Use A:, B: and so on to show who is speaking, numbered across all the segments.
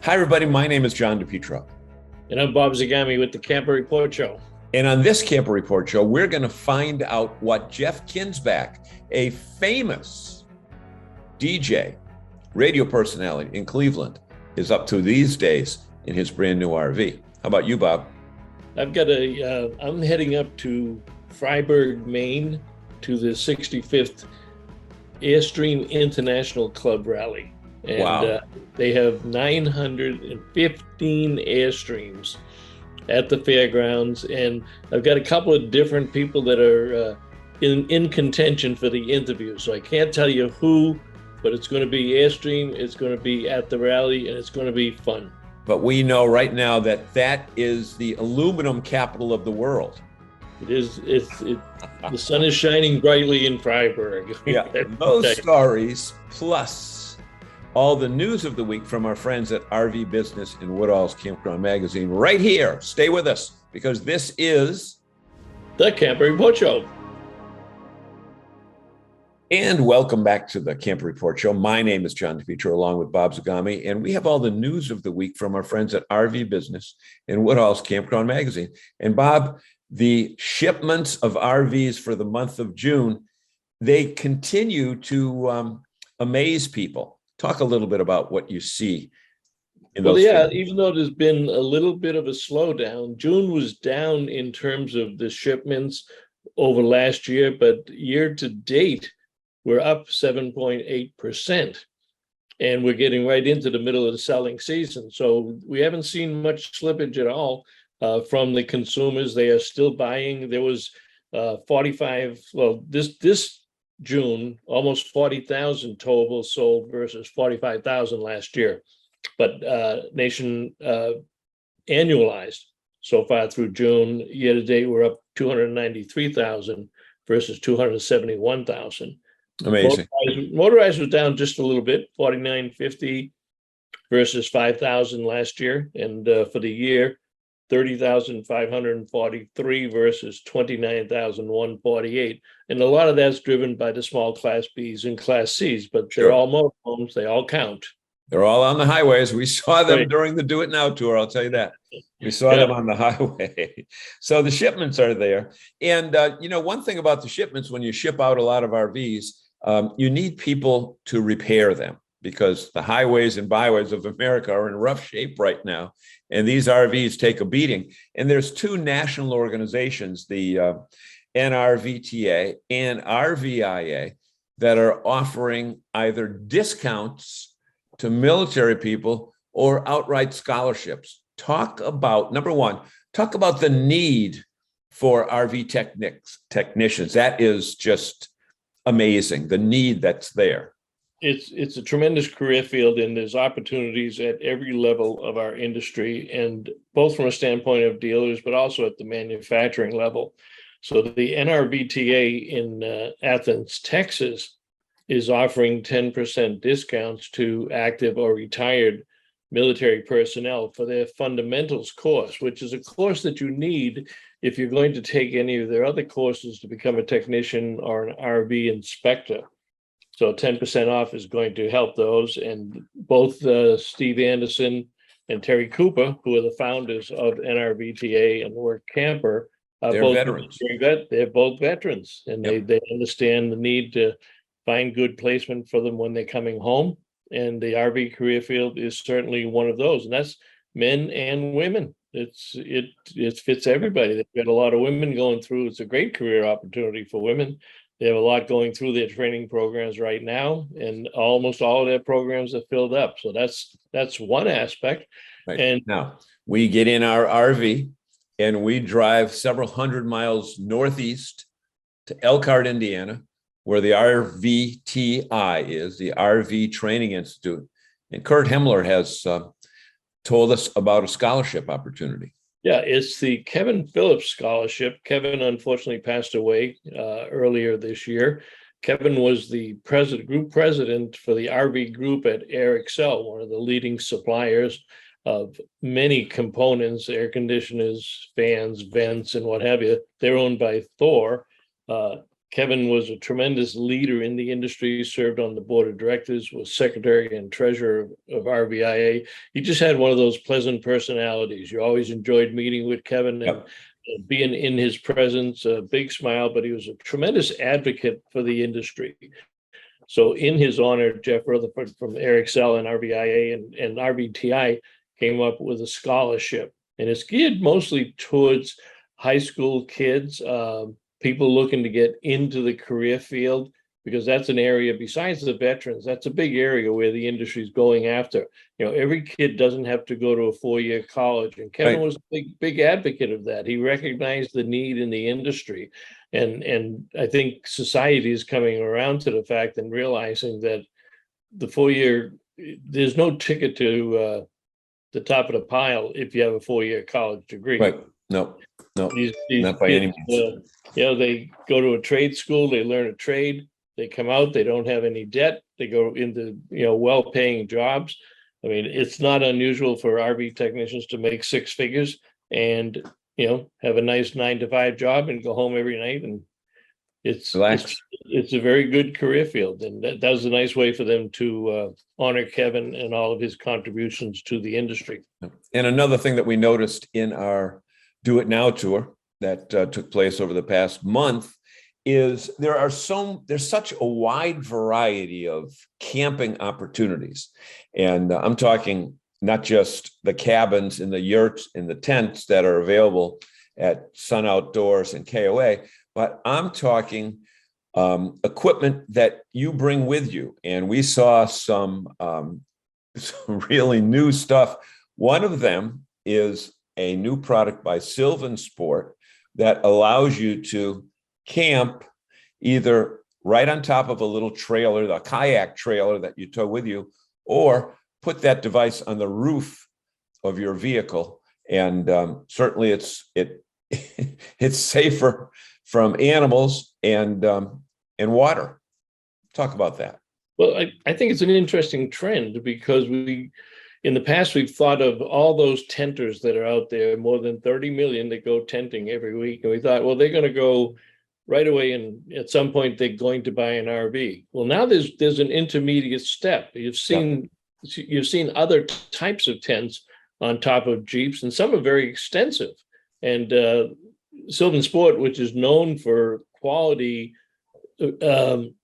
A: Hi, everybody. My name is John DePietro.
B: And I'm Bob Zagami with the Camper Report Show.
A: And on this Camper Report Show, we're going to find out what Jeff Kinzbach, a famous DJ, radio personality in Cleveland, is up to these days in his brand new RV. How about you, Bob?
B: I'm heading up to Freiburg, Maine to the 65th Airstream International Club Rally. And
A: Wow.
B: they have 915 Airstreams at the fairgrounds. And I've got a couple of different people that are in contention for the interview. So I can't tell you who, but it's going to be Airstream, it's going to be at the rally, and it's going to be fun.
A: But we know right now that that is the aluminum capital of the world.
B: It is. The sun is shining brightly in Freiburg.
A: Yeah, those stories plus all the news of the week from our friends at RV Business in Woodall's Campground Magazine right here. Stay with us because this is
B: the Camper Report Show.
A: And welcome back to the Camper Report Show. My name is John DePietro, along with Bob Zagami, and we have all the news of the week from our friends at RV Business in Woodall's Campground Magazine. And Bob, the shipments of RVs for the month of June, they continue to amaze people. Talk a little bit about what you see in those.
B: Yeah, even though there's been a little bit of a slowdown, June was down in terms of the shipments over last year, but year to date, we're up 7.8%, and we're getting right into the middle of the selling season. So we haven't seen much slippage at all from the consumers. They are still buying. There was 45, well, this June, almost 40,000 towables sold versus 45,000 last year. But annualized so far through June, year to date, we're up 293,000 versus 271,000.
A: Amazing.
B: Motorized was down just a little bit, 4,950 versus 5,000 last year. And for the year, 30,543 versus 29,148. And a lot of that's driven by the small Class Bs and Class Cs, but they're all motorhomes, they all count.
A: They're all on the highways. We saw them during the Do It Now tour, I'll tell you that. We saw them on the highway. So the shipments are there. And, one thing about the shipments, when you ship out a lot of RVs, you need people to repair them because the highways and byways of America are in rough shape right now. And these RVs take a beating. And there's two national organizations, the NRVTA and RVIA, that are offering either discounts to military people or outright scholarships. Talk about, number one, talk about the need for RV technicians. That is just amazing, the need that's there.
B: It's a tremendous career field, and there's opportunities at every level of our industry, and both from a standpoint of dealers, but also at the manufacturing level. So the NRVTA in Athens, Texas, is offering 10% discounts to active or retired military personnel for their fundamentals course, which is a course that you need if you're going to take any of their other courses to become a technician or an RV inspector. So 10% off is going to help those. And both Steve Anderson and Terry Cooper, who are the founders of NRVTA and Work Camper,
A: they're
B: both
A: veterans.
B: They're both veterans, and they understand the need to find good placement for them when they're coming home. And the RV career field is certainly one of those, and that's men and women. It fits everybody. They've got a lot of women going through. It's a great career opportunity for women. They have a lot going through their training programs right now, and almost all of their programs are filled up. So that's one aspect.
A: Right.
B: And
A: now we get in our RV and we drive several hundred miles northeast to Elkhart, Indiana, where the RVTI is, the RV Training Institute. And Kurt Hemmler has told us about a scholarship opportunity.
B: Yeah, it's the Kevin Phillips Scholarship. Kevin unfortunately passed away earlier this year. Kevin was the group president for the RV group at Air Excel, one of the leading suppliers of many components, air conditioners, fans, vents, and what have you. They're owned by Thor. Kevin was a tremendous leader in the industry, served on the board of directors, was secretary and treasurer of RVIA. He just had one of those pleasant personalities. You always enjoyed meeting with Kevin and being in his presence, a big smile, but he was a tremendous advocate for the industry. So in his honor, Jeff Rutherford from Airxcel and RVIA and RVTI came up with a scholarship, and it's geared mostly towards high school kids, people looking to get into the career field, because that's an area, besides the veterans, that's a big area where the industry is going after. Every kid doesn't have to go to a 4-year college, and Kevin was a big advocate of that. He recognized the need in the industry, and I think society is coming around to the fact and realizing that the 4-year, there's no ticket to the top of the pile if you have a 4-year college degree.
A: Right. No,
B: These
A: not by any means.
B: They go to a trade school, they learn a trade, they come out, they don't have any debt, they go into, well-paying jobs. I mean, it's not unusual for RV technicians to make 6 figures and, have a nice 9-to-5 job and go home every night. And it's a very good career field. And that was a nice way for them to honor Kevin and all of his contributions to the industry.
A: And another thing that we noticed in our Do It Now tour that took place over the past month is there's such a wide variety of camping opportunities. And I'm talking not just the cabins and the yurts and the tents that are available at Sun Outdoors and KOA, but I'm talking equipment that you bring with you. And we saw some really new stuff. One of them is a new product by Sylvan Sport that allows you to camp either right on top of a little trailer, the kayak trailer that you tow with you, or put that device on the roof of your vehicle. And certainly it's safer from animals and water. Talk about that.
B: Well, I think it's an interesting trend, because in the past, we've thought of all those tenters that are out there, more than 30 million that go tenting every week. And we thought, well, they're going to go right away, and at some point they're going to buy an RV. Well, now there's an intermediate step. You've seen other types of tents on top of Jeeps, and some are very extensive. And Sylvan Sport, which is known for quality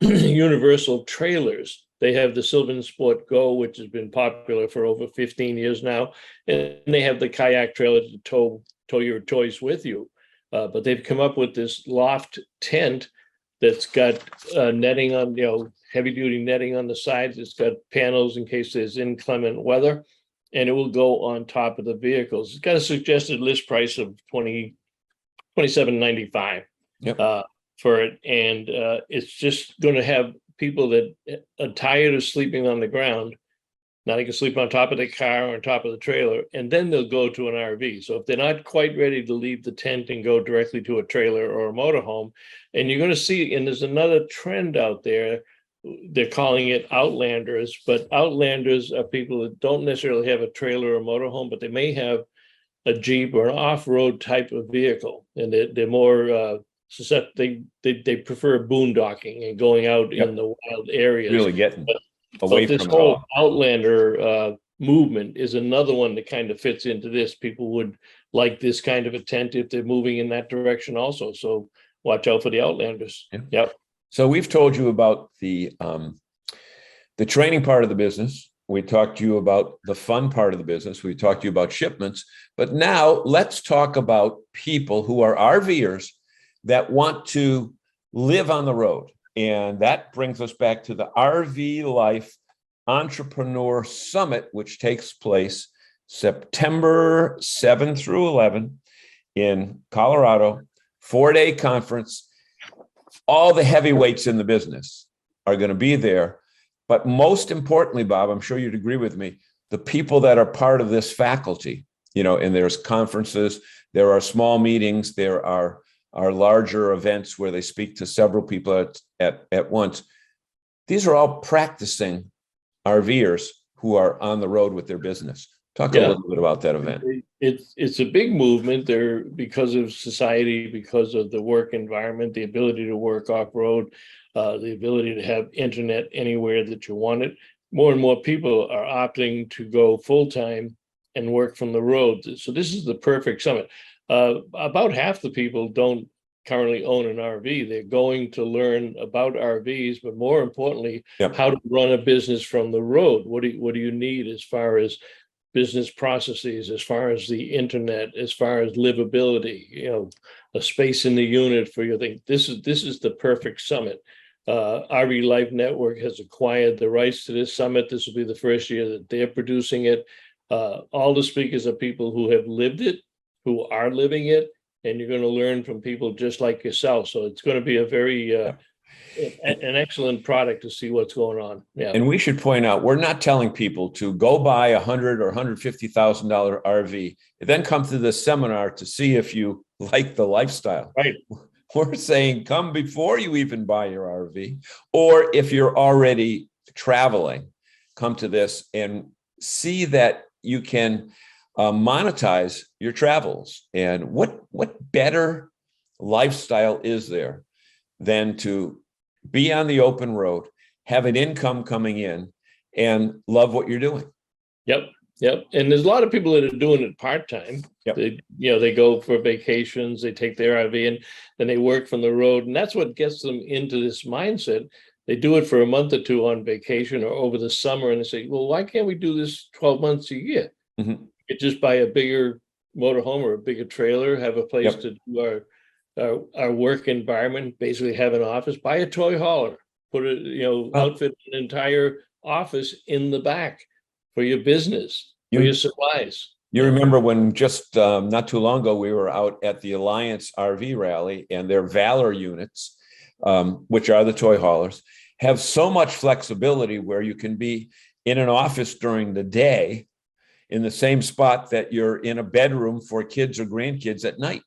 B: universal trailers, they have the Sylvan Sport Go, which has been popular for over 15 years now, and they have the kayak trailer to tow your toys with you. But they've come up with this loft tent that's got netting on, heavy duty netting on the sides. It's got panels in case there's inclement weather, and it will go on top of the vehicles. It's got a suggested list price of $27.95 for it, and it's just going to have people that are tired of sleeping on the ground. Now they can sleep on top of the car or on top of the trailer, and then they'll go to an RV. So if they're not quite ready to leave the tent and go directly to a trailer or a motorhome, and you're going to see, and there's another trend out there, they're calling it Outlanders, but Outlanders are people that don't necessarily have a trailer or motorhome, but they may have a Jeep or an off-road type of vehicle, and they're more susceptible. They prefer boondocking and going out in the wild areas.
A: Really getting away from
B: this whole Outlander movement is another one that kind of fits into this. People would like this kind of a tent if they're moving in that direction also. So watch out for the Outlanders. Yep.
A: So we've told you about the training part of the business. We talked to you about the fun part of the business. We talked to you about shipments. But now let's talk about people who are RVers that want to live on the road. And that brings us back to the RV Life Entrepreneur Summit, which takes place September 7 through 11 in Colorado, 4-day conference. All the heavyweights in the business are going to be there. But most importantly, Bob, I'm sure you'd agree with me, the people that are part of this faculty, and there's conferences, there are small meetings, there are larger events where they speak to several people at once. These are all practicing RVers who are on the road with their business. Talk a little bit about that event.
B: It's a big movement there because of society, because of the work environment, the ability to work off-road, the ability to have internet anywhere that you want it. More and more people are opting to go full-time and work from the road. So this is the perfect summit. About half the people don't currently own an RV. They're going to learn about RVs, but more importantly, how to run a business from the road. What do you need as far as business processes, as far as the internet, as far as livability, a space in the unit for your thing. This is the perfect summit. RV Life Network has acquired the rights to this summit. This will be the first year that they're producing it. All the speakers are people who have lived it, who are living it, and you're going to learn from people just like yourself. So it's going to be a very an excellent product to see what's going on. Yeah.
A: And we should point out, we're not telling people to go buy $100,000 or $150,000 RV and then come to this seminar to see if you like the lifestyle.
B: Right.
A: We're saying come before you even buy your RV, or if you're already traveling, come to this and see that you can monetize your travels. And what better lifestyle is there than to be on the open road, have an income coming in, and love what you're doing?
B: Yep. And there's a lot of people that are doing it part-time.
A: Yep.
B: They go for vacations, they take their RV and then they work from the road. And that's what gets them into this mindset. They do it for a month or two on vacation or over the summer, and they say, well, why can't we do this 12 months a year?
A: Mm-hmm.
B: You just buy a bigger motorhome or a bigger trailer, have a place to do our work environment, basically have an office, buy a toy hauler, put a, outfit an entire office in the back for your business, for your supplies.
A: You remember when just not too long ago, we were out at the Alliance RV rally, and their Valor units, which are the toy haulers, have so much flexibility where you can be in an office during the day in the same spot that you're in a bedroom for kids or grandkids at night.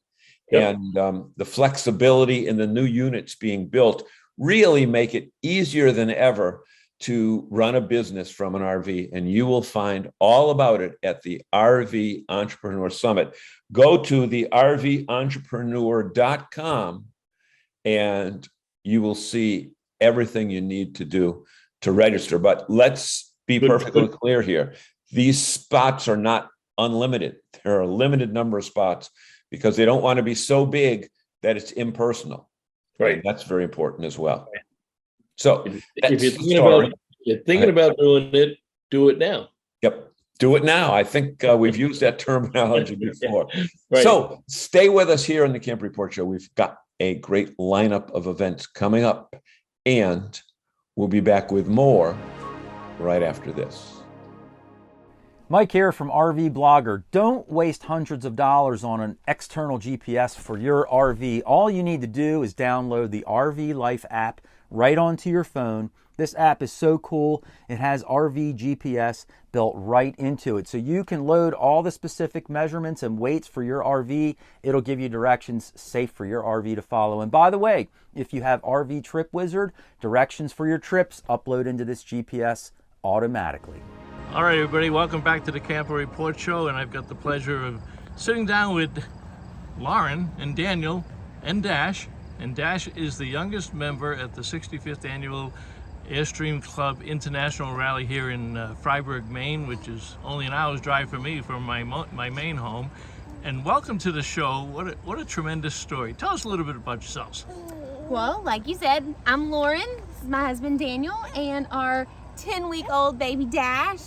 A: Yep. And the flexibility in the new units being built really make it easier than ever to run a business from an RV. And you will find all about it at the RV Entrepreneur Summit. Go to the RVentrepreneur.com and you will see everything you need to do to register. But let's be perfectly clear here. These spots are not unlimited. There are a limited number of spots because they don't want to be so big that it's impersonal.
B: Right.
A: And that's very important as well. So
B: if you're thinking about doing it, do it now.
A: Yep. Do it now. I think we've used that terminology before.
B: Right.
A: So stay with us here on the Camp Report Show. We've got a great lineup of events coming up, and we'll be back with more right after this.
C: Mike here from RV Blogger. Don't waste hundreds of dollars on an external GPS for your RV. All you need to do is download the RV Life app right onto your phone. This app is so cool. It has RV GPS built right into it. So you can load all the specific measurements and weights for your RV. It'll give you directions safe for your RV to follow. And by the way, if you have RV Trip Wizard, directions for your trips upload into this GPS automatically.
D: All right, everybody, welcome back to the Camper Report Show, and I've got the pleasure of sitting down with Lauren and Daniel and Dash. And Dash is the youngest member at the 65th Annual Airstream Club International Rally here in Freiburg, Maine, which is only an hour's drive for me from my main home. And welcome to the show. What a tremendous story. Tell us a little bit about yourselves.
E: Well, like you said, I'm Lauren. This is my husband Daniel and our 10-week-old baby Dash.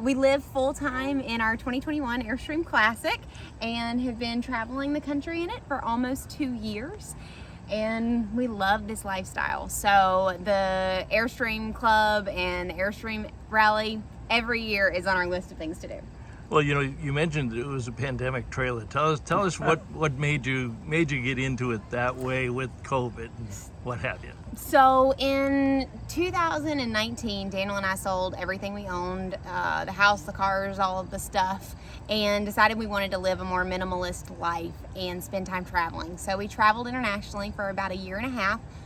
E: We live full-time in our 2021 Airstream Classic and have been traveling the country in it for almost 2 years. And we love this lifestyle. So the Airstream Club and the Airstream Rally every year is on our list of things to do.
D: Well, you mentioned it was a pandemic trailer. Tell us what made you get into it that way with COVID and what have you.
E: So in 2019, Daniel and I sold everything we owned, the house, the cars, all of the stuff, and decided we wanted to live a more minimalist life and spend time traveling. So we traveled internationally for about 1.5 years,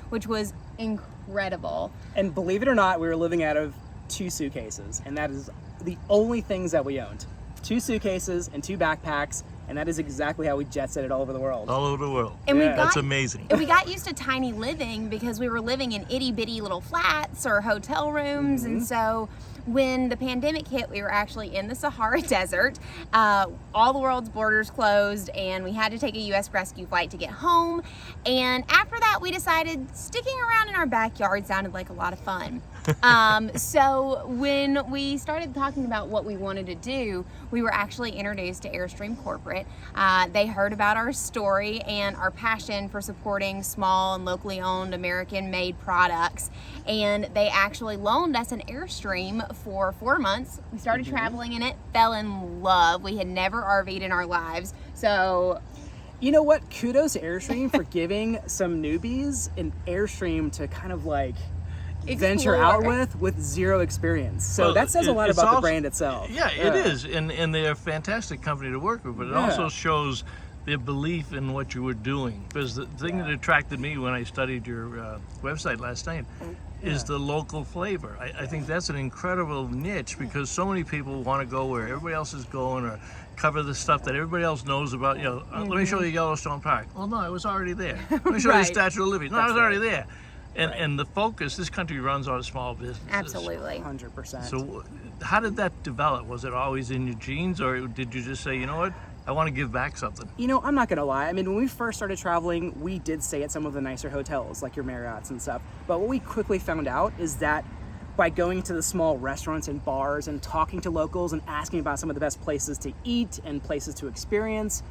E: which was incredible.
F: And believe it or not, we were living out of 2 suitcases, and that is the only things that we owned. 2 suitcases and 2 backpacks, and that is exactly how we jet set it all over the world.
D: All over the world.
E: And
F: Yeah.
D: That's amazing.
E: And we got used to tiny living because we were living in itty bitty little flats or hotel rooms. And so when the pandemic hit, we were actually in the Sahara Desert. All the world's borders closed, and we had to take a U.S. rescue flight to get home. And after that, we decided sticking around in our backyard sounded like a lot of fun. So when we started talking about what we wanted to do, we were actually introduced to Airstream Corporate. They heard about our story and our passion for supporting small and locally owned American-made products, and they actually loaned us an Airstream for 4 months. We started traveling in it, fell in love. We had never RV'd in our lives, so
F: You know what? Kudos to Airstream for giving some newbies an Airstream to kind of like venture out with zero experience. So
D: Well,
F: that says a lot
D: it's
F: about the
D: also-
F: brand itself.
D: Yeah, it is, and they're a fantastic company to work with. But it also shows their belief in what you were doing. Because the thing that attracted me when I studied your website last night is the local flavor. I think that's an incredible niche because so many people want to go where everybody else is going or cover the stuff that everybody else knows about. You know, let me show you Yellowstone Park. Well, no, I was already there. Let me show you the Statue of Liberty. No, I was already there. And the focus, this country runs on small businesses.
E: absolutely.
F: 100%.
D: So how did that develop? Was it always in your genes, or did you just say, you know what, I want to give back something?
F: You know, I'm not gonna lie. I mean, when we first started traveling, we did stay at some of the nicer hotels, like your Marriott's and stuff. But what we quickly found out is that by going to the small restaurants and bars and talking to locals and asking about some of the best places to eat and places to experience,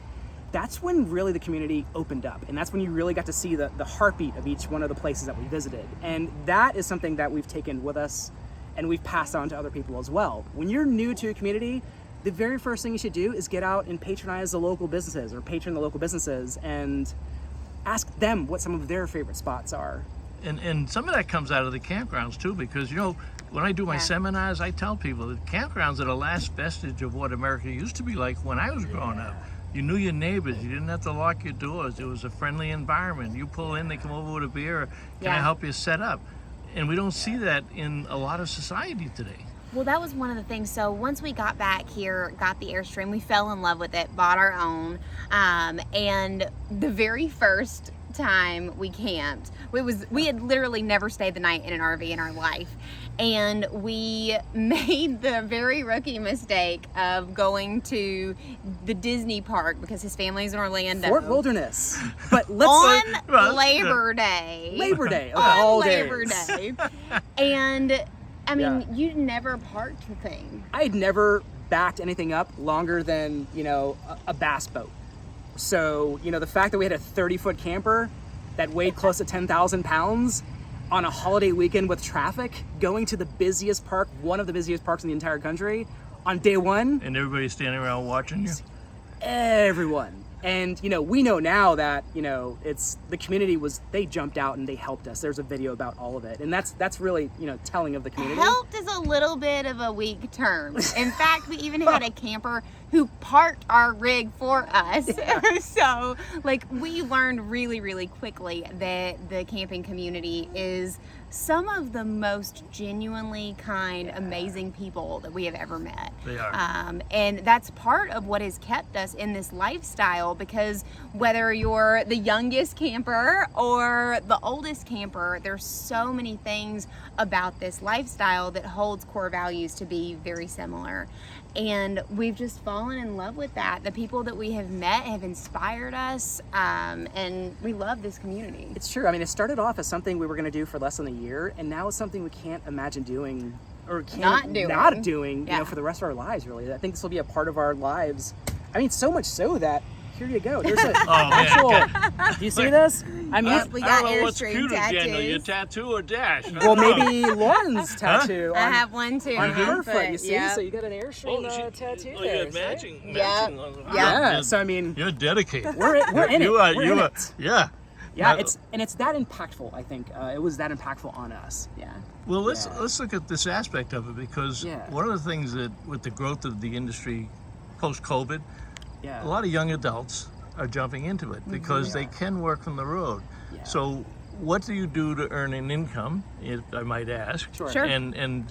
F: that's when really the community opened up. And that's when you really got to see the heartbeat of each one of the places that we visited. And that is something that we've taken with us and we've passed on to other people as well. When you're new to a community, the very first thing you should do is get out and patronize the local businesses or patron the local businesses and ask them what some of their favorite spots are.
D: And some of that comes out of the campgrounds too, because, you know, when I do my seminars, I tell people that campgrounds are the last vestige of what America used to be like when I was growing up. You knew your neighbors. You didn't have to lock your doors. It was a friendly environment. You pull in, they come over with a beer. Can I help you set up? And we don't see that in a lot of society today.
E: Well, that was one of the things. So once we got back here, got the Airstream, we fell in love with it, bought our own. And the very first time we camped, we had literally never stayed the night in an RV in our life. And we made the very rookie mistake of going to the Disney park because his family's in Orlando.
F: Fort Wilderness. But let's
E: on Labor Day.
F: Labor Day. Of
E: On
F: all
E: Labor
F: days.
E: Day. And I mean, you never parked the thing.
F: I had never backed anything up longer than, you know, a bass boat. So, you know, the fact that we had a 30-foot camper that weighed close to 10,000 pounds on a holiday weekend with traffic, going to the busiest park, one of the busiest parks in the entire country, on day one,
D: And everybody's standing around watching you.
F: everyone. And, you know, we know now that, you know, it's the community they jumped out and they helped us. There's a video about all of it. And that's really, you know, telling of the community.
E: Helped is a little bit of a weak term. In fact, we even had a camper who parked our rig for us. So, like, we learned really, really quickly that the camping community is some of the most genuinely kind, amazing people that we have ever met.
D: They are.
E: And that's part of what has kept us in this lifestyle, because whether you're the youngest camper or the oldest camper, there's so many things about this lifestyle that holds core values to be very similar. And we've just fallen in love with that. The people that we have met have inspired us, and we love this community.
F: It's true. I mean, it started off as something we were going to do for less than a year, and now it's something we can't imagine doing or can't not doing, you know, for the rest of our lives, really. I think this will be a part of our lives. I mean, so much so that here you go. There's an actual. Do you see this? I mean,
E: We
D: I
E: got
D: don't know what's
E: Airstream
D: cuter, Daniel, your
E: tattoos.
D: tattoo or Dash.
F: well, maybe Lauren's tattoo
E: I
F: on,
E: have one too.
F: on her
E: my
F: foot. You see,
E: Yep.
F: so you got an Airstream tattoo
D: Oh,
F: there.
D: you're
F: see?
D: matching.
E: Yeah.
D: matching on the-
F: Yeah.
D: You're-
F: So I mean,
D: You're dedicated.
F: we're in it.
D: You are.
F: We're
D: You
F: in
D: are.
F: it.
D: Yeah.
F: Yeah,
D: Now-
F: it's that impactful. I think it was that impactful on us. Yeah.
D: Well, let's look at this aspect of it, because one of the things that with the growth of the industry post-COVID,
F: Yeah.
D: a lot of young adults are jumping into it because they can work from the road.
F: Yeah.
D: So what do you do to earn an income, if I might ask?
F: Sure.
E: Sure.
D: And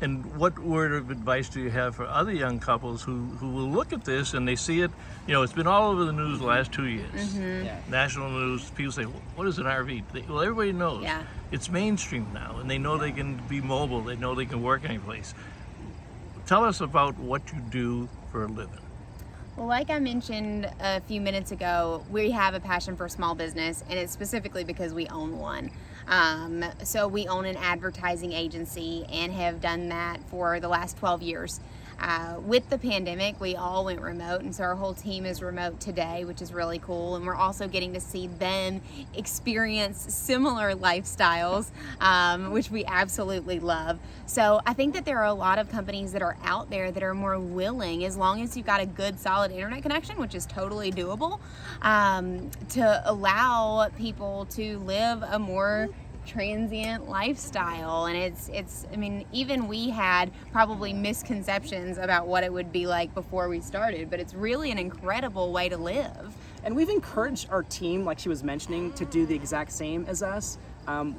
D: And what word of advice do you have for other young couples who will look at this and they see it? You know, it's been all over the news the last 2 years.
F: Yeah.
D: National news, people say, what is an RV? Well, everybody knows.
E: Yeah.
D: It's mainstream now, and they know they can be mobile. They know they can work anyplace. Tell us about what you do for a living.
E: Well, like I mentioned a few minutes ago, we have a passion for small business, and it's specifically because we own one. So we own an advertising agency and have done that for the last 12 years. With the pandemic, we all went remote, and so our whole team is remote today, which is really cool. And we're also getting to see them experience similar lifestyles, which we absolutely love. So I think that there are a lot of companies that are out there that are more willing, as long as you've got a good, solid internet connection, which is totally doable, to allow people to live a more transient lifestyle. And it's I mean, even we had probably misconceptions about what it would be like before we started, but it's really an incredible way to live.
F: And we've encouraged our team, like she was mentioning, to do the exact same as us.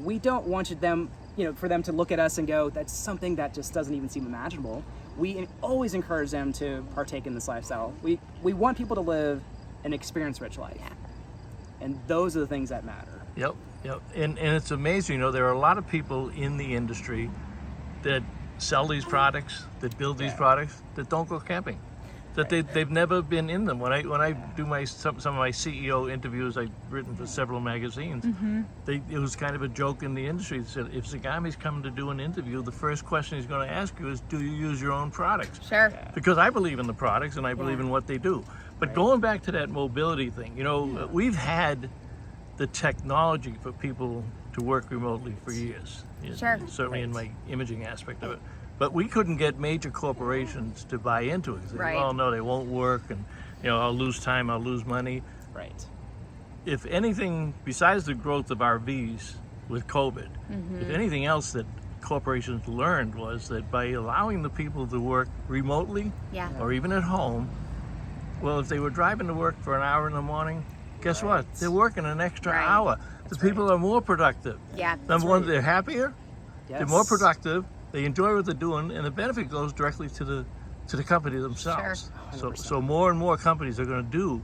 F: We don't want them, for them to look at us and go, that's something that just doesn't even seem imaginable. We always encourage them to partake in this lifestyle. We want people to live an experience-rich life.
E: Yeah.
F: And those are the things that matter.
D: Yep. And it's amazing, there are a lot of people in the industry that sell these products, that build these products, that don't go camping, that they've never been in them. When I do some of my CEO interviews, I've written for several magazines. It was kind of a joke in the industry. They said, if Zagami's coming to do an interview, the first question he's going to ask you is, do you use your own products?
E: Sure.
D: Because I believe in the products and I believe in what they do. But going back to that mobility thing, we've had the technology for people to work remotely for years.
E: Sure.
D: Certainly in my imaging aspect of it. But we couldn't get major corporations to buy into it. They,
E: Right.
D: oh no, they won't work, and I'll lose time, I'll lose money.
F: Right.
D: If anything, besides the growth of RVs with COVID, if anything else that corporations learned was that by allowing the people to work remotely
E: Yeah.
D: or even at home, well, if they were driving to work for an hour in the morning, guess what? They're working an extra
E: Right.
D: hour. The people are more productive.
E: Yeah.
D: Number one, they're happier,
F: Yes.
D: they're more productive, they enjoy what they're doing, and the benefit goes directly to the company themselves.
E: Sure.
D: So more and more companies are going to do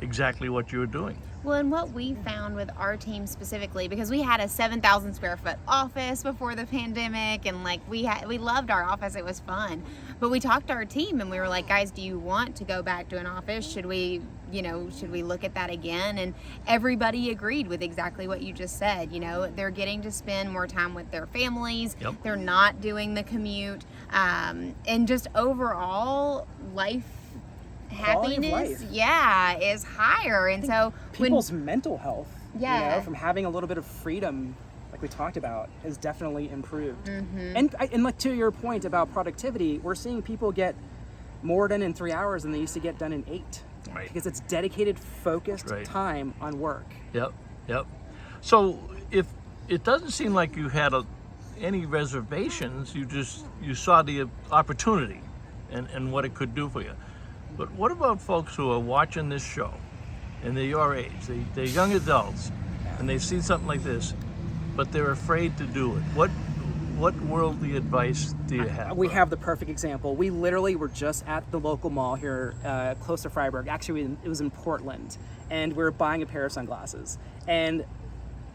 D: exactly what you're doing.
E: Well, and what we found with our team specifically, because we had a 7,000 square foot office before the pandemic, and we loved our office, it was fun. But we talked to our team and we were like, guys, do you want to go back to an office? Should we look at that again? And everybody agreed with exactly what you just said. They're getting to spend more time with their families.
D: Yep.
E: They're not doing the commute. And just overall life
F: Quality of
E: happiness,
F: life.
E: is higher. And so
F: People's mental health,
E: Yeah.
F: from having a little bit of freedom, like we talked about, is definitely improved.
E: Mm-hmm.
F: And like to your point about productivity, we're seeing people get more done in 3 hours than they used to get done in 8.
D: Right.
F: Because it's dedicated, focused
D: Right.
F: time on work.
D: Yep. So if it doesn't seem like you had any reservations, you saw the opportunity and what it could do for you. But what about folks who are watching this show and they're your age, they're young adults, and they see something like this, but they're afraid to do it? What worldly advice do you have?
F: We have the perfect example. We literally were just at the local mall here close to Freiburg. Actually, it was in Portland. And we were buying a pair of sunglasses. And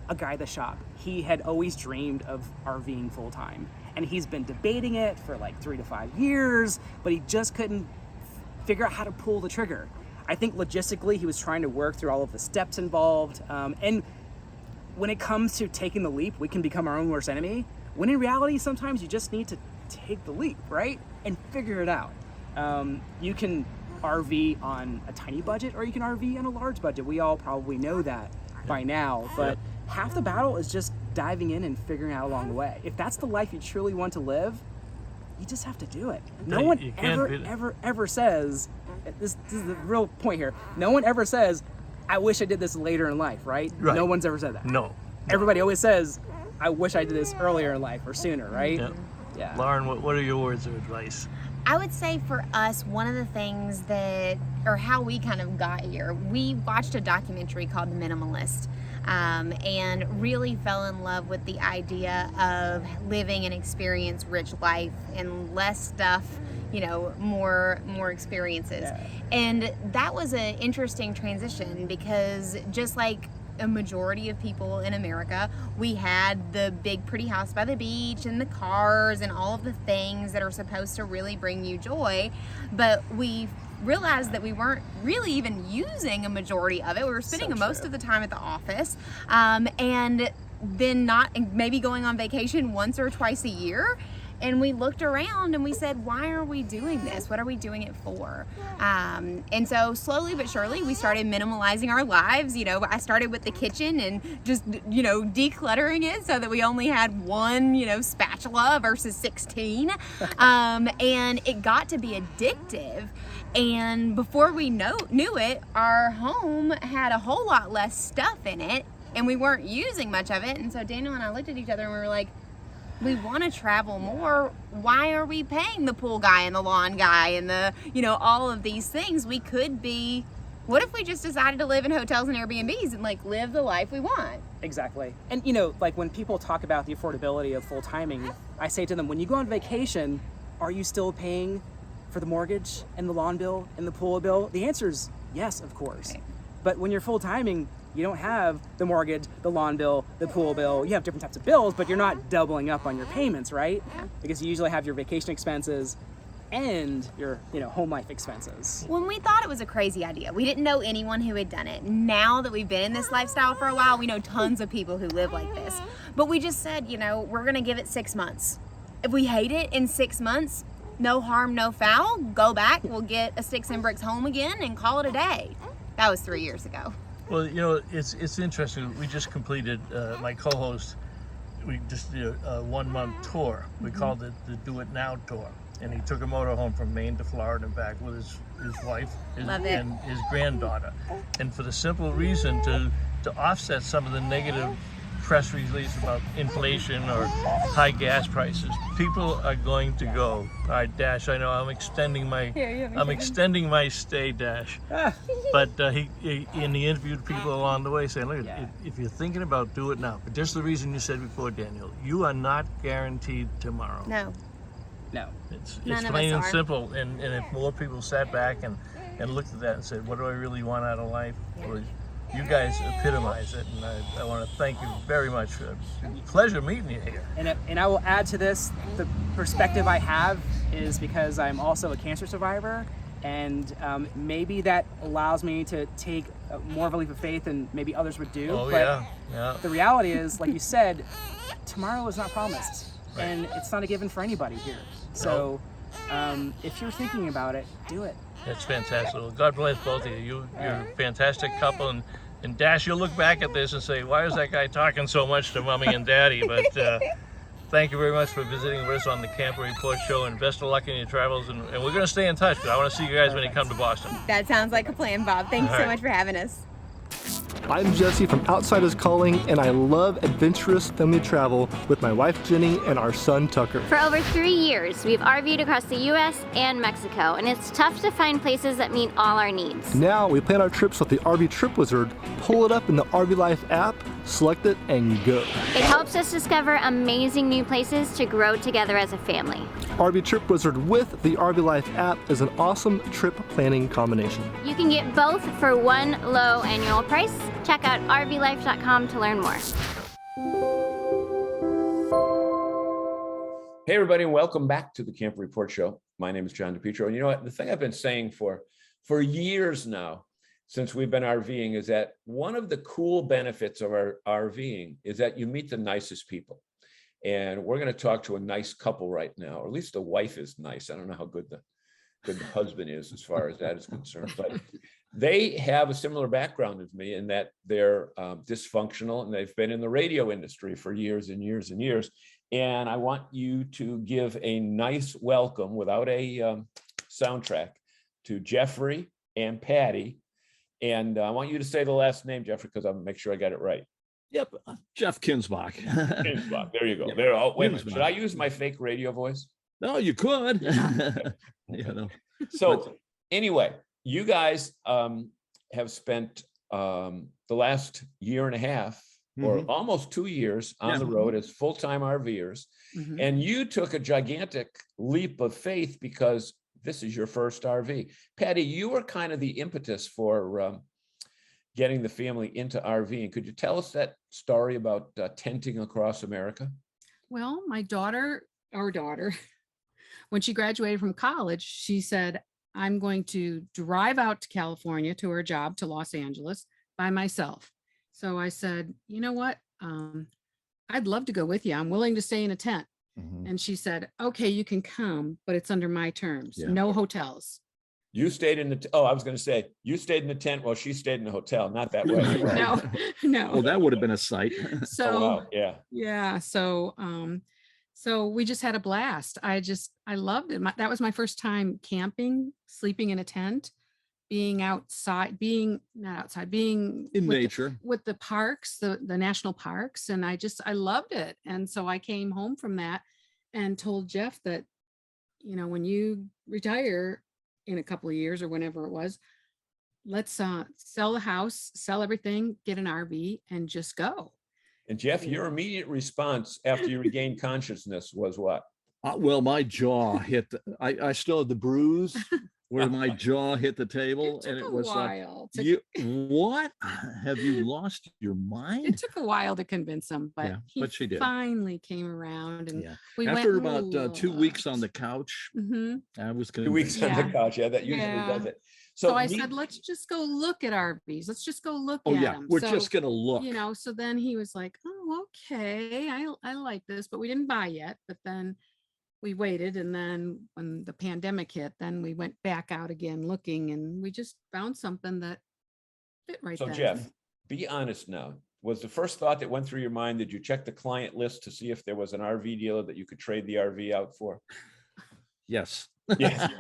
F: a guy at the shop, he had always dreamed of RVing full time. And he's been debating it for like 3 to 5 years, but he just couldn't figure out how to pull the trigger. I think logistically, he was trying to work through all of the steps involved. And when it comes to taking the leap, we can become our own worst enemy. When in reality, sometimes you just need to take the leap, right? And figure it out. You can RV on a tiny budget or you can RV on a large budget. We all probably know that by now, but half the battle is just diving in and figuring out along the way. If that's the life you truly want to live, you just have to do it. No one ever says, this is the real point here, no one ever says, I wish I did this later in life, right? No one's ever said that.
D: No.
F: Everybody always says, I wish I did this earlier in life or sooner, right?
D: Yep.
F: Yeah.
D: Lauren, what are your words of advice?
E: I would say for us, one of the things that, or how we kind of got here, we watched a documentary called The Minimalist, and really fell in love with the idea of living an experience rich life and less stuff, you know, more experiences.
F: Yeah.
E: And that was an interesting transition, because just like a majority of people in America, we had the big pretty house by the beach and the cars and all of the things that are supposed to really bring you joy, but we realized that we weren't really even using a majority of it. We were spending most of the time at the office, and then not maybe going on vacation once or twice a year. And we looked around and we said, why are we doing this? What are we doing it for? And so slowly but surely, we started minimalizing our lives. You know, I started with the kitchen and just, you know, decluttering it so that we only had one, you know, spatula versus 16. And it got to be addictive. And before we knew it, our home had a whole lot less stuff in it, and we weren't using much of it. And so Daniel and I looked at each other and we were like, we want to travel more. Why are we paying the pool guy and the lawn guy and the, you know, all of these things? We could be, what if we just decided to live in hotels and Airbnbs and like live the life we want?
F: Exactly. And you know, like when people talk about the affordability of full timing, I say to them, when you go on vacation, are you still paying for the mortgage and the lawn bill and the pool bill? The answer is yes, of course.
E: Okay.
F: But when you're full timing, you don't have the mortgage, the lawn bill, the pool bill. You have different types of bills, but you're not doubling up on your payments, right? Because you usually have your vacation expenses and your, you know, home life expenses.
E: When we thought it was a crazy idea, we didn't know anyone who had done it. Now that we've been in this lifestyle for a while, we know tons of people who live like this. But we just said, you know, we're gonna give it 6 months. If we hate it in 6 months, no harm, no foul. Go back, we'll get a sticks and bricks home again and call it a day. That was 3 years ago.
D: Well, you know, it's interesting. We just completed, my co-host, we just did a 1 month tour. We called it the Do It Now tour. And he took a motorhome from Maine to Florida and back with his wife and his granddaughter. And for the simple reason to offset some of the negative press release about inflation or high gas prices, people are going to go. All right, Dash, I know I'm extending my stay, Dash. But he interviewed people along the way saying, look, if you're thinking about do it now, but just the reason you said before, Daniel, you are not guaranteed tomorrow.
E: No.
D: It's
E: None of
D: plain
E: us
D: and
E: are.
D: simple. And if more people sat back and looked at that and said, what do I really want out of life? Well, you guys epitomize it, and I want to thank you very much. Pleasure meeting you here.
F: And I will add to this, the perspective I have is because I'm also a cancer survivor, and maybe that allows me to take more of a leap of faith than maybe others would do.
D: Oh,
F: but
D: yeah.
F: the reality is, like you said, tomorrow is not promised,
D: Right.
F: and it's not a given for anybody here. So if you're thinking about it, do it.
D: That's fantastic. Well, God bless both of you. You're a fantastic couple. And Dash, you'll look back at this and say, why is that guy talking so much to Mommy and Daddy? But thank you very much for visiting with us on the Camper Report Show, and best of luck in your travels. And we're going to stay in touch, because I want to see you guys when you come to Boston.
E: That sounds like a plan, Bob. Thanks
D: All
E: so
D: right.
E: much for having us.
G: I'm Jesse from Outsiders Calling, and I love adventurous family travel with my wife Jenny and our son Tucker.
H: For over 3 years, we've RV'd across the U.S. and Mexico, and it's tough to find places that meet all our needs.
G: Now we plan our trips with the RV Trip Wizard, pull it up in the RV Life app, select it, and go.
H: It helps us discover amazing new places to grow together as a family.
G: RV Trip Wizard with the RV Life app is an awesome trip planning combination.
H: You can get both for one low annual price. Check out rvlife.com to learn more.
A: Hey, everybody, and welcome back to the Camper Report Show. My name is John DePietro. And you know what? The thing I've been saying for years now, since we've been RVing, is that one of the cool benefits of our RVing is that you meet the nicest people. And we're going to talk to a nice couple right now, or at least the wife is nice. I don't know how good the husband is as far as that is concerned, but they have a similar background as me in that they're dysfunctional, and they've been in the radio industry for years and years and years. And I want you to give a nice welcome without a soundtrack to Jeffrey and Patty. And I want you to say the last name, Jeffrey, because I'll make sure I got it right.
I: Yep, Jeff Kinzbach.
A: Kinzbach. There you go. There. Oh, wait a minute. Should I use my fake radio voice?
I: No, you could.
A: So anyway, you guys have spent the last year and a half or almost 2 years on the road as full-time RVers. And you took a gigantic leap of faith because this is your first RV. Patty, you were kind of the impetus for getting the family into RVing. Could you tell us that story about tenting across America?
J: Well, my daughter, our daughter, when she graduated from college, she said, I'm going to drive out to California to her job to Los Angeles by myself. So I said, you know what? I'd love to go with you. I'm willing to stay in a tent. And she said, okay, you can come, but it's under my terms. No hotels.
A: You stayed in the, I was going to say, you stayed in the tent while she stayed in the hotel, not that way.
J: No.
I: Well, that would have been a sight.
J: So,
A: oh, wow.
J: yeah. So, so we just had a blast. I loved it. That was my first time camping, sleeping in a tent, being outside, not outside, being
I: in nature
J: with the parks, the national parks. And I loved it. And so I came home from that and told Jeff that, when you retire in a couple of years or whenever it was, let's sell the house, sell everything, get an RV and just go.
A: And Jeff, your immediate response after you regained consciousness was what?
I: Well, my jaw hit, I still had the bruise where my jaw hit the table, and it was like, what? Have you lost your mind?
J: It took a while to convince him, but
I: but she did.
J: Finally came around, and we
I: after
J: went
I: about 2 weeks on the couch, I was convinced.
A: 2 weeks on the couch, that usually does it.
J: So I said, let's just go look at RVs. Let's just go look at them.
I: We're just gonna look.
J: So then he was like, oh, okay, I like this, but we didn't buy yet. But then we waited, and then when the pandemic hit, then we went back out again looking, and we just found something that fit right there.
A: So Jeff, be honest now. Was the first thought that went through your mind, did you check the client list to see if there was an RV dealer that you could trade the RV out for?
I: Yes.
A: Yes.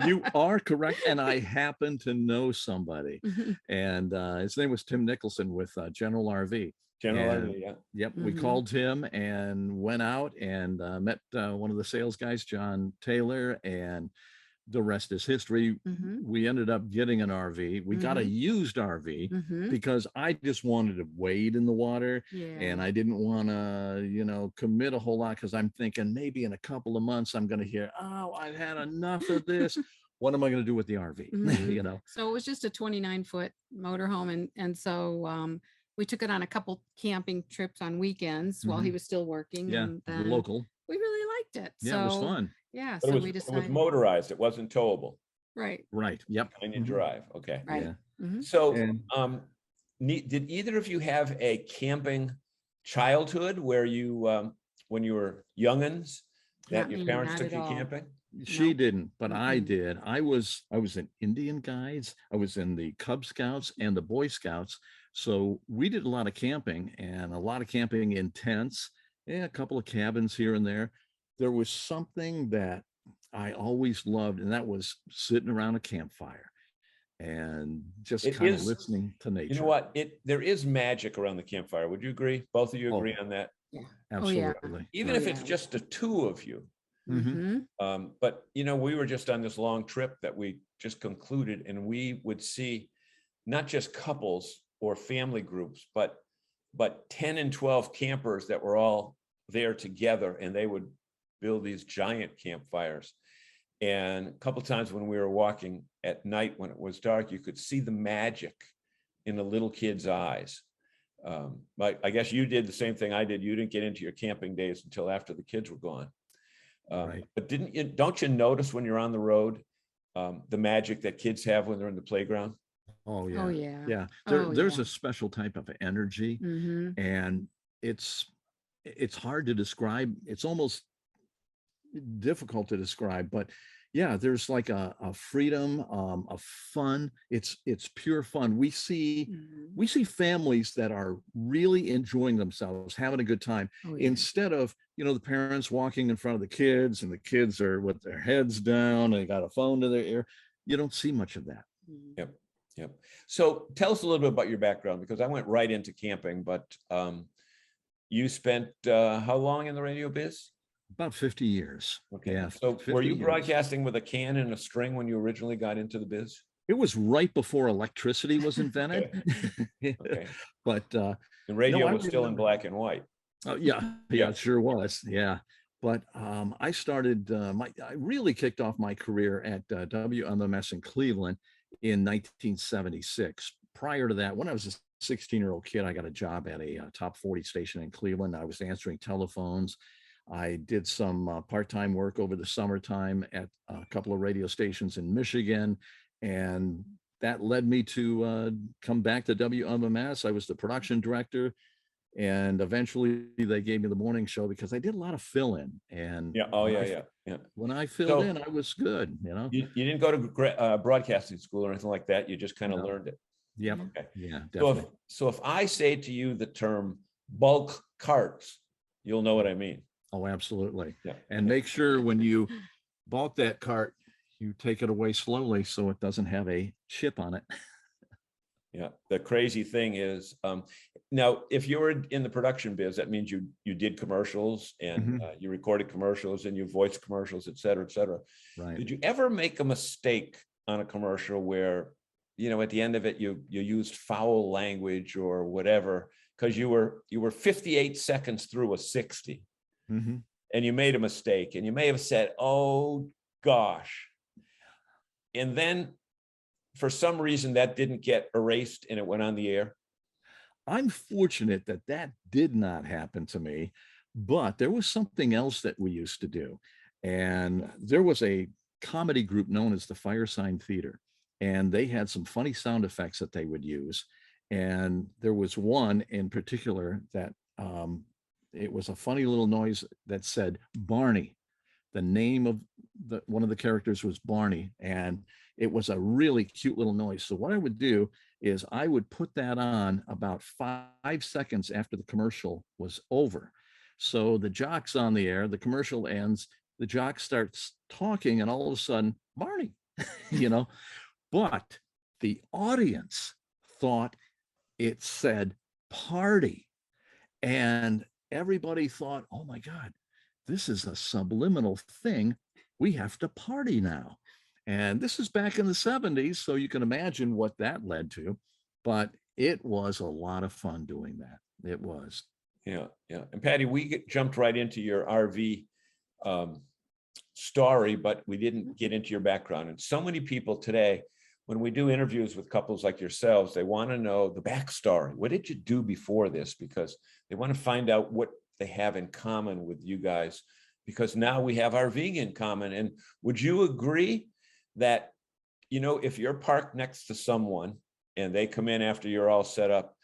I: You are correct. And I happen to know somebody, and his name was Tim Nicholson with General RV. Yep. We called him and went out and met one of the sales guys, John Taylor, and the rest is history. We ended up getting an RV. We got a used RV because I just wanted to wade in the water, and I didn't want to, commit a whole lot, because I'm thinking maybe in a couple of months I'm going to hear, oh, I've had enough of this. What am I going to do with the RV?
J: So it was just a 29-foot motorhome, and so we took it on a couple camping trips on weekends while he was still working. And then
I: local.
J: We really liked it.
I: Yeah, it was fun.
J: Yeah,
A: so we decided. It was motorized. It wasn't towable.
J: Right.
I: Yep.
A: And you drive. Okay.
J: Right.
A: Yeah. So, did either of you have a camping childhood where you, when you were youngins, that your parents took you camping?
I: She didn't, but I did. I was in Indian Guides. I was in the Cub Scouts and the Boy Scouts. So we did a lot of camping, and a lot of camping in tents, a couple of cabins here and there. There was something that I always loved, and that was sitting around a campfire and just kind of listening to nature.
A: You know what? There is magic around the campfire. Would you agree? Both of you agree on that?
J: Yeah.
I: Absolutely.
A: Even if it's just the two of you. But we were just on this long trip that we just concluded, and we would see not just couples or family groups, but 10 and 12 campers that were all there together, and they would build these giant campfires. And a couple of times when we were walking at night, when it was dark, you could see the magic in the little kids' eyes. I guess you did the same thing I did. You didn't get into your camping days until after the kids were gone. But don't you notice when you're on the road, the magic that kids have when they're in the playground?
I: Oh yeah.
J: Oh yeah.
I: Yeah. There's a special type of energy, and it's hard to describe. It's almost difficult to describe, but yeah, there's like a freedom, a fun. It's pure fun. We see families that are really enjoying themselves, having a good time, instead of the parents walking in front of the kids, and the kids are with their heads down and they got a phone to their ear. You don't see much of that.
A: Yep. So tell us a little bit about your background, because I went right into camping, but you spent how long in the radio biz?
I: About 50 years.
A: Okay.
I: Yeah.
A: So were
I: 50
A: you
I: years.
A: broadcasting with a can and a string when you originally got into the biz?
I: It was right before electricity was invented.
A: Okay.
I: But
A: The radio
I: I
A: was still in
I: remember.
A: black and white.
I: Oh, yeah,
A: Yeah.
I: it sure was. Yeah. But I started, I really kicked off my career at WMMS in Cleveland in 1976. Prior to that, when I was a 16-year-old kid, I got a job at a top 40 station in Cleveland. I was answering telephones. I did some part-time work over the summertime at a couple of radio stations in Michigan. And that led me to come back to WMMS. I was the production director. And eventually they gave me the morning show because I did a lot of fill-in. And
A: Yeah. Oh, yeah.
I: when I filled in, I was good,
A: You didn't go to broadcasting school or anything like that. You just kind of
I: No.
A: learned it.
I: Yep.
A: Okay.
I: Yeah,
A: So
I: definitely.
A: if I say to you the term bulk carts, you'll know what I mean.
I: Oh, absolutely.
A: Yeah.
I: And make sure when you bulk that cart, you take it away slowly so it doesn't have a chip on it.
A: Yeah. The crazy thing is, now, if you were in the production biz, that means you did commercials and you recorded commercials and you voiced commercials, et cetera, et cetera.
I: Right.
A: Did you ever make a mistake on a commercial where, at the end of it, you used foul language or whatever, because you were 58 seconds through a 60 and you made a mistake and you may have said, "Oh gosh," and then for some reason that didn't get erased and it went on the air?
I: I'm fortunate that that did not happen to me, but there was something else that we used to do. And there was a comedy group known as the Firesign Theater, and they had some funny sound effects that they would use. And there was one in particular that it was a funny little noise that said Barney. The name of one of the characters was Barney, and it was a really cute little noise. So what I would do is I would put that on about 5 seconds after the commercial was over. So the jock's on the air, the commercial ends, the jock starts talking, and all of a sudden, Barney, but the audience thought it said party. And everybody thought, oh my God, this is a subliminal thing. We have to party now. And this is back in the 70s, so you can imagine what that led to. But it was a lot of fun doing that. It was.
A: Yeah. And Patty, we jumped right into your RV story, but we didn't get into your background. And so many people today, when we do interviews with couples like yourselves, they want to know the backstory. What did you do before this? Because they want to find out what they have in common with you guys, because now we have RVing in common. And would you agree that, if you're parked next to someone and they come in after you're all set up,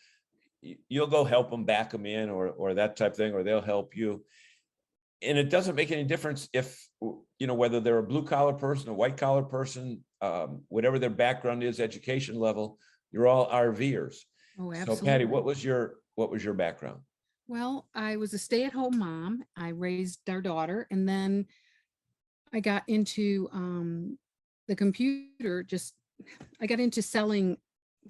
A: you'll go help them back them in or that type of thing, or they'll help you. And it doesn't make any difference if, whether they're a blue collar person, a white collar person, whatever their background is, education level, you're all RVers.
J: Oh, absolutely.
A: So Patty, what was your background?
J: Well, I was a stay-at-home mom. I raised our daughter, and then I got into the computer. I got into selling.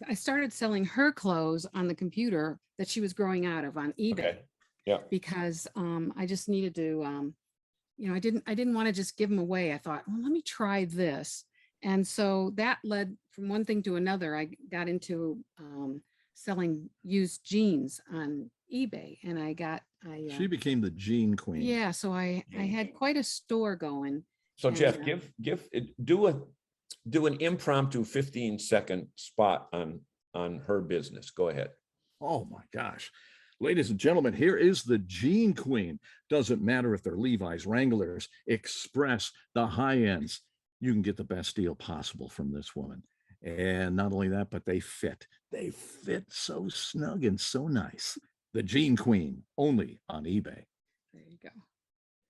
J: I started selling her clothes on the computer that she was growing out of on eBay.
A: Okay. Yeah.
J: Because I just needed to, I didn't want to just give them away. I thought, well, let me try this. And so that led from one thing to another. I got into selling used jeans on eBay, and
I: she became the jean queen.
J: Yeah, so I had quite a store going.
A: So Jeff, do an impromptu 15-second spot on her business. Go ahead.
I: Oh my gosh. Ladies and gentlemen, here is the jean queen. Doesn't matter if they're Levi's, Wranglers, Express, the high ends. You can get the best deal possible from this woman. And not only that, but they fit. They fit so snug and so nice. The Jean Queen, only on eBay.
J: There you go.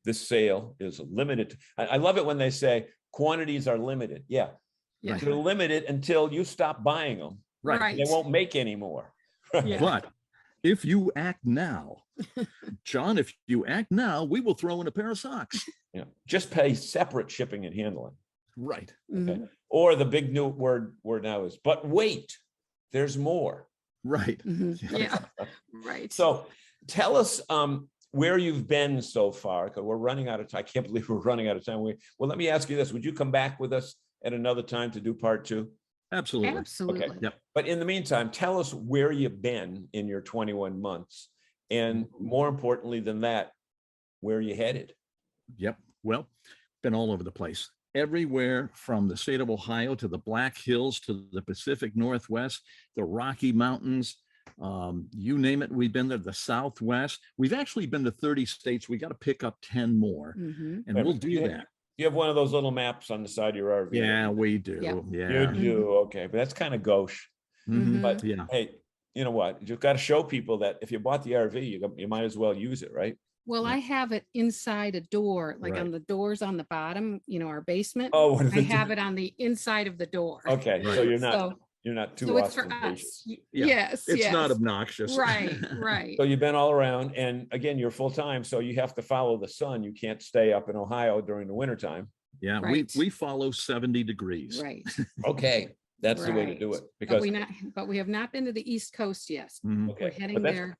A: This sale is limited. I love it when they say quantities are limited. Yeah. They're limited until you stop buying them.
I: Right.
A: They won't make any more.
J: Yeah.
I: But if you act now, John, if you act now, we will throw in a pair of socks.
A: Yeah. Just pay separate shipping and handling.
I: Right.
A: Okay. Or the big new word now is, but wait, there's more.
I: Right.
J: Yeah. Right.
A: So tell us where you've been so far, because we're running out of time. I can't believe we're running out of time. Well, let me ask you this. Would you come back with us at another time to do part 2?
I: Absolutely.
J: Absolutely.
A: Okay.
I: Yep.
A: But in the meantime, tell us where you've been in your 21 months. And more importantly than that, where you headed?
I: Yep. Well, been all over the place. Everywhere from the state of Ohio to the Black Hills to the Pacific Northwest, the Rocky Mountains, you name it, we've been there. The Southwest. We've actually been to 30 states. We got to pick up 10 more, and we'll do that.
A: You have one of those little maps on the side of your RV.
I: Yeah, we do.
J: Yep.
I: Yeah.
A: You do. Okay. But that's kind of gauche. But
I: Yeah.
A: hey, you know what? You've got to show people that if you bought the RV, you might as well use it, right?
J: Well, I have it inside a door, like
A: Right.
J: on the doors on the bottom, our basement.
A: Oh, what
J: I have it on the inside of the door.
A: Okay. So
I: Right.
A: you're not too
J: So it's for
A: ostentatious.
J: us.
I: Yeah.
J: Yes.
I: It's
J: yes.
I: not obnoxious.
J: Right. Right.
A: So you've been all around, and again, you're full time, so you have to follow the sun. You can't stay up in Ohio during the wintertime.
I: Yeah.
J: Right.
I: We follow 70 degrees.
J: Right.
A: Okay, that's the way to do it. Because
J: But we have not been to the East Coast yet.
I: Mhm.
A: okay,
J: We're heading there.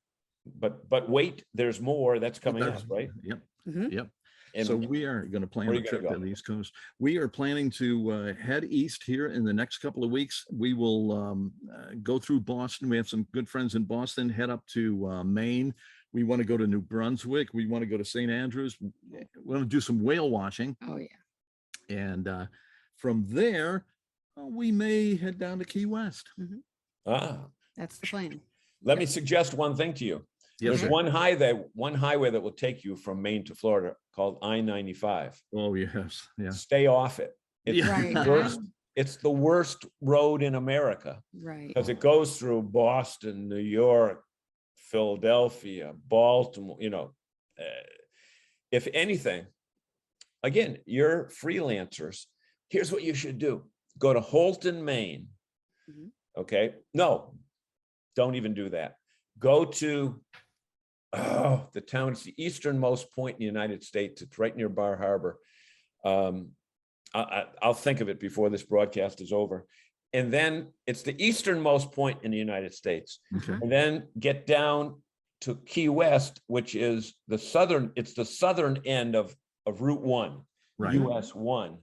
A: but wait, there's more that's coming up, right?
I: Yep.
J: Mhm.
I: Yep.
A: And
I: So we are going to plan
A: where
I: a
A: you gonna
I: trip to
A: go?
I: the East Coast. We are planning to head east here in the next couple of weeks. We will go through Boston. We have some good friends in Boston, head up to Maine. We want to go to New Brunswick. We want to go to St. Andrews. We want to do some whale watching.
J: Oh, yeah.
I: And from there, we may head down to Key West.
J: That's the plan.
A: Let me suggest one thing to you.
I: Yes,
A: There's
I: sir.
A: one highway that will take you from Maine to Florida called I-95.
I: Oh, yes. Yeah.
A: Stay off it. It's
I: Yeah.
J: Right.
A: the worst. It's the worst road in America
J: Right.
A: because it goes through Boston, New York, Philadelphia, Baltimore. If anything, again, you're freelancers. Here's what you should do: go to Holton, Maine.
J: Mhm.
A: Okay, no, don't even do that. Go to the town. It's the easternmost point in the United States. It's right near Bar Harbor. I'll think of it before this broadcast is over. And then it's the easternmost point in the United States.
I: Okay.
A: And then get down to Key West, which is the southern end of Route 1,
I: Right.
A: US 1.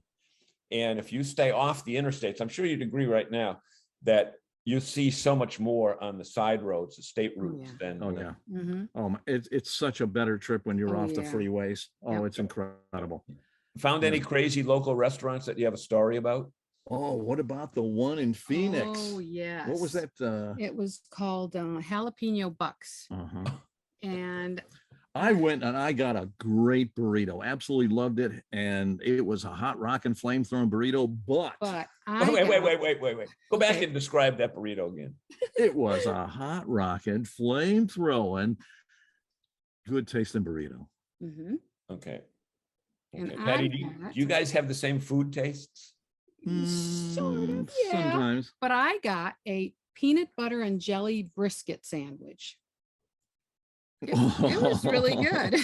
A: And if you stay off the interstates, I'm sure you'd agree right now that you see so much more on the side roads, the state routes
J: yeah.
A: than.
I: Oh, yeah.
J: Mm-hmm.
I: Oh, it's such a better trip when you're
J: Oh,
I: off the
J: yeah.
I: freeways. Oh,
J: Yep.
I: it's incredible.
A: Found any
I: Yeah.
A: crazy local restaurants that you have a story about?
I: Oh, what about the one in Phoenix?
J: Oh, yes.
I: What was that?
J: It was called Jalapeno Bucks.
I: Uh-huh.
J: And
I: I went and I got a great burrito. Absolutely loved it. And it was a hot rockin' flamethrowing burrito, but
J: I
A: Wait. Go back
J: Okay.
A: and describe that burrito again.
I: it was a hot rockin', flame-throwing, good tasting burrito.
J: Mhm.
A: Okay.
J: And
A: Okay. Patty,
J: I
A: do
J: got-
A: you guys have the same food tastes?
J: Sort of, yeah.
I: Sometimes.
J: But I got a peanut butter and jelly brisket sandwich. It was really good.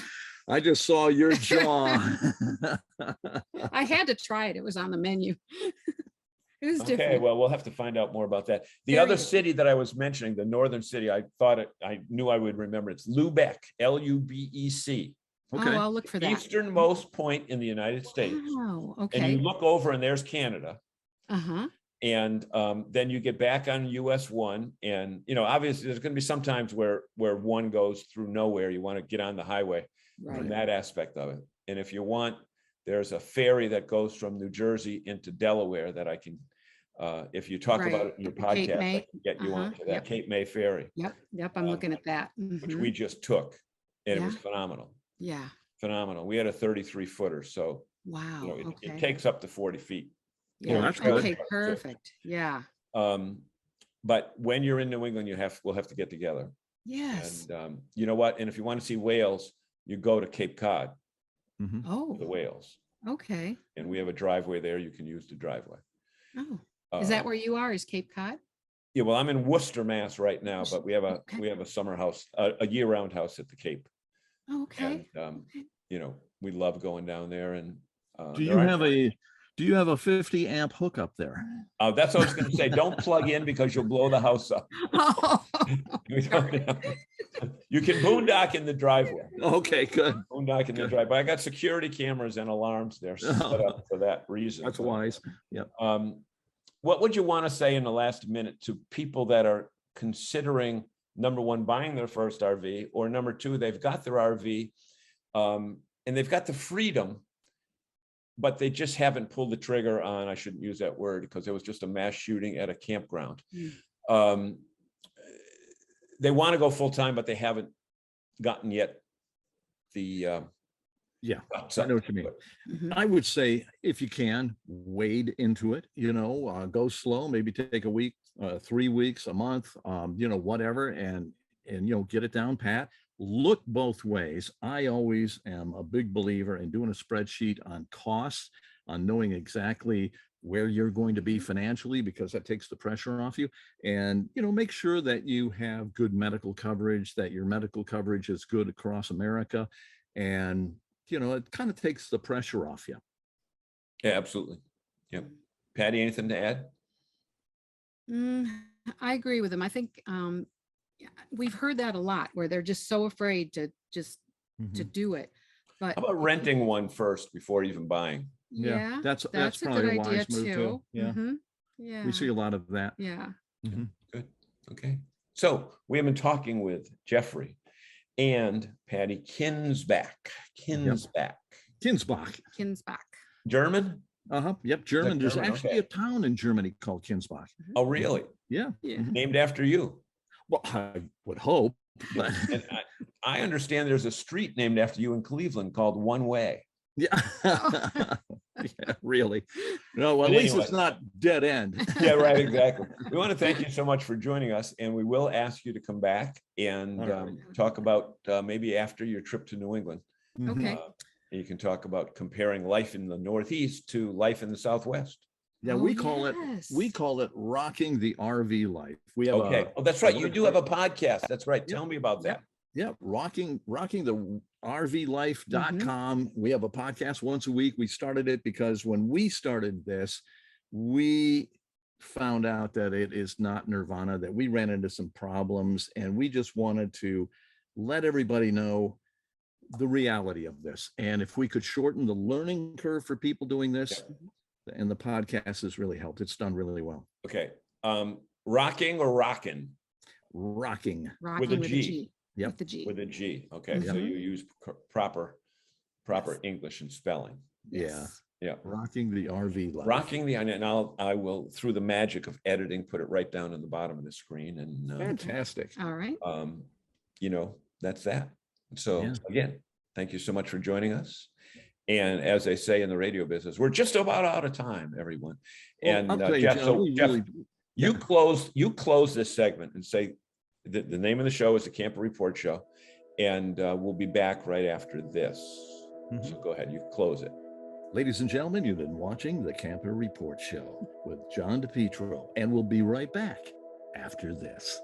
I: I just saw your jaw.
J: I had to try it. It was on the menu. It was
A: Okay,
J: different.
A: well, we'll have to find out more about that. The
J: Very
A: other
J: good.
A: city that I was mentioning, the northern city, I knew I would remember. It's Lubeck, Lubec.
I: Okay.
J: Oh, I'll look for that.
A: Easternmost point in the United States.
J: Wow.
A: And
J: Okay.
A: you look over and there's Canada.
J: Uh-huh.
A: And then you get back on US 1. And, obviously there's going to be some times where one goes through nowhere. You want to get on the highway from
J: Right.
A: that aspect of it. And if you want, there's a ferry that goes from New Jersey into Delaware that I can, if you talk about
J: Right.
A: it in your
J: Cape
A: podcast, I
J: May.
A: can get you
J: Uh-huh.
A: onto that
J: Yep.
A: Cape May ferry,
J: Yep. I'm looking at that.
A: which
J: Mhm.
A: we just took. And it was
J: Yeah.
A: phenomenal.
J: Yeah.
A: Phenomenal. We had a 33 footer. So,
J: Wow.
A: it
J: Okay.
A: takes up to 40 feet.
J: Yeah.
I: that's good.
J: Okay. Perfect. Yeah.
A: But when you're in New England, we'll have to get together.
J: Yes.
A: And you know what? And if you want to see whales, you go to Cape Cod,
I: Mhm.
A: the
J: Oh,
A: whales.
J: okay.
A: And we have a driveway there. You can use the driveway.
J: Oh, is that
A: Uh,
J: where you are? Is Cape Cod?
A: Yeah, well, I'm in Worcester, Mass right now, but we have
J: Okay.
A: a summer house, a year-round house at the Cape.
J: Oh, okay.
A: And we love going down there. And
I: Do you have Do you have a 50 amp hookup there?
A: That's what I was going to say. Don't plug in because you'll blow the house up. You can boondock in the driveway.
I: Okay, good.
A: Boondock in the driveway. I got security cameras and alarms there set up for that reason.
I: That's wise. Yep.
A: What would you want to say in the last minute to people that are considering, number one, buying their first RV, or number two, they've got their RV and they've got the freedom, but they just haven't pulled the trigger on, I shouldn't use that word because it was just a mass shooting at a campground. They want to go full time, but they haven't gotten yet the
I: yeah, I know what you mean. I would say, if you can, wade into it, go slow, maybe take a week, 3 weeks, a month, whatever, and get it down pat. Look both ways. I always am a big believer in doing a spreadsheet on costs, on knowing exactly where you're going to be financially, because that takes the pressure off you. And, make sure that you have good medical coverage, that your medical coverage is good across America. And, it kind of takes the pressure off you.
A: Yeah, absolutely. Yep. Patty, anything to add?
J: I agree with him. I think we've heard that a lot, where they're just so afraid to to do it. But
A: how about renting one first before even buying?
J: Yeah,
I: that's
J: a
I: probably
J: good
I: a
J: idea
I: wise move too. Yeah.
J: Yeah.
I: We see a lot of that.
J: Yeah.
A: Good. Okay. So we have been talking with Jeffrey and Patty Kinzbach. Kinzbach.
J: Kinzbach.
A: German?
I: Yep. German. There's
A: German?
I: actually
A: Okay.
I: a town in Germany called Kinzbach.
A: Oh, really?
I: Yeah.
A: Named after you?
I: Well, I would hope. But
A: And I understand there's a street named after you in Cleveland called One Way.
I: yeah. Yeah, really. No, well, at least it's not dead end.
A: Yeah, right, exactly. We want to thank you so much for joining us, and we will ask you to come back and talk about maybe after your trip to New England.
J: Okay.
A: You can talk about comparing life in the Northeast to life in the Southwest.
I: Yeah, we call it rocking the RV life. We have
A: Oh, that's right. You do have a podcast. That's right. Tell me about that.
I: Yeah, rocking the RVlife.com. We have a podcast once a week. We started it because when we started this, we found out that it is not nirvana, that we ran into some problems, and we just wanted to let everybody know the reality of this. And if we could shorten the learning curve for people doing this, and the podcast has really helped. It's done really well.
A: Okay. Rocking or rockin'?
I: Rocking.
A: With a G.
I: Yep.
J: With the G.
A: With a G. Okay. So you use proper English and spelling.
I: Yeah.
A: Yeah.
I: Rocking the RV life.
A: Rocking the, and I will, through the magic of editing, put it right down in the bottom of the screen. And
I: fantastic.
J: All right.
A: That's that. So again, thank you so much for joining us. And as they say in the radio business, we're just about out of time, everyone. And Jeff, you close this segment and say the name of the show is the Camper Report Show, and we'll be back right after this. So go ahead, you close it.
I: Ladies and gentlemen, you've been watching the Camper Report Show with John DePietro, and we'll be right back after this.